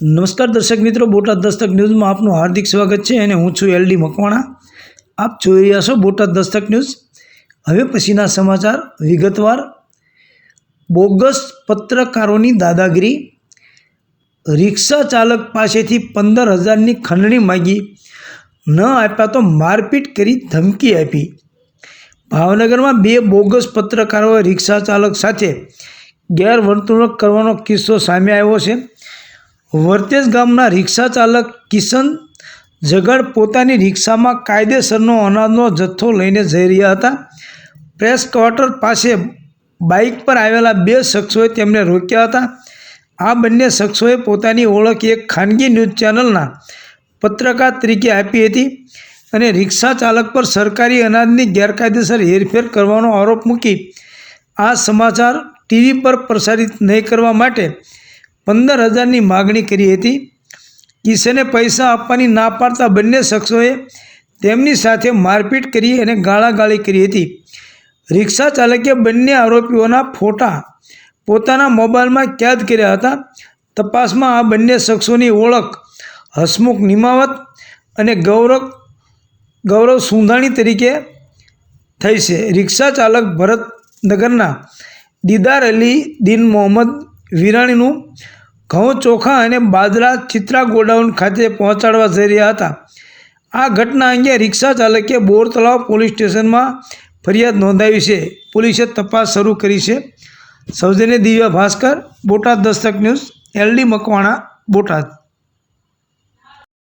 નમસ્કાર દર્શક મિત્રો, બોટાદ દસ્તક ન્યૂઝમાં આપનું હાર્દિક સ્વાગત છે અને હું છું LD મકવાણા। આપ જોઈ રહ્યા છો બોટાદ દસ્તક ન્યૂઝ। હવે પછીના સમાચાર વિગતવાર। બોગસ પત્રકારોની દાદાગીરી। રિક્ષા ચાલક પાસેથી 15,000ની ખંડણી માંગી, ન આપ્યા તો મારપીટ કરી ધમકી આપી। ભાવનગરમાં બે બોગસ પત્રકારોએ રિક્ષા ચાલક સાથે ગેરવર્તણૂક કરવાનો કિસ્સો સામે આવ્યો છે। વર્તેજ ગામના રિક્ષા ચાલક કિશન જગડ પોતાની રિક્ષામાં કાયદેસરનો અનાજનો જથ્થો લઈને જઈ રહ્યા હતા। પ્રેસ ક્વાર્ટર પાસે બાઇક પર આવેલા બે શખ્સોએ તેમને રોક્યા હતા। આ બંને શખ્સોએ પોતાની ઓળખ એક ખાનગી ન્યૂઝ ચેનલના પત્રકાર તરીકે આપી હતી અને રિક્ષા ચાલક પર સરકારી અનાજની ગેરકાયદેસર હેરફેર કરવાનો આરોપ મૂકી આ સમાચાર ટીવી પર પ્રસારિત નહીં કરવા માટે 15,000ની માગણી કરી હતી। કિશને પૈસા આપવાની ના પાડતા બંને શખ્સોએ તેમની સાથે મારપીટ કરી અને ગાળાગાળી કરી હતી। રિક્ષા ચાલકે બંને આરોપીઓના ફોટા પોતાના મોબાઈલમાં કેદ કર્યા હતા। તપાસમાં આ બંને શખ્સોની ઓળખ હસમુખ નિમાવત અને ગૌરવ સુંધાણી તરીકે થઈ છે। રિક્ષા ચાલક ભરતનગરના દીદાર અલી દીન મોહમ્મદ વિરાણીનું ઘઉં, ચોખા અને બાજરા ચિત્રા ગોડાઉન ખાતે પહોંચાડવા જઈ રહ્યા હતા। આ ઘટના અંગે રિક્ષા ચાલકે બોર તળાવ પોલીસ સ્ટેશનમાં ફરિયાદ નોંધાવી છે। પોલીસે તપાસ શરૂ કરી છે। સૌજન્ય દિવ્યા ભાસ્કર, બોટાદ દસ્તક ન્યૂઝ, LD મકવાણા, બોટાદ।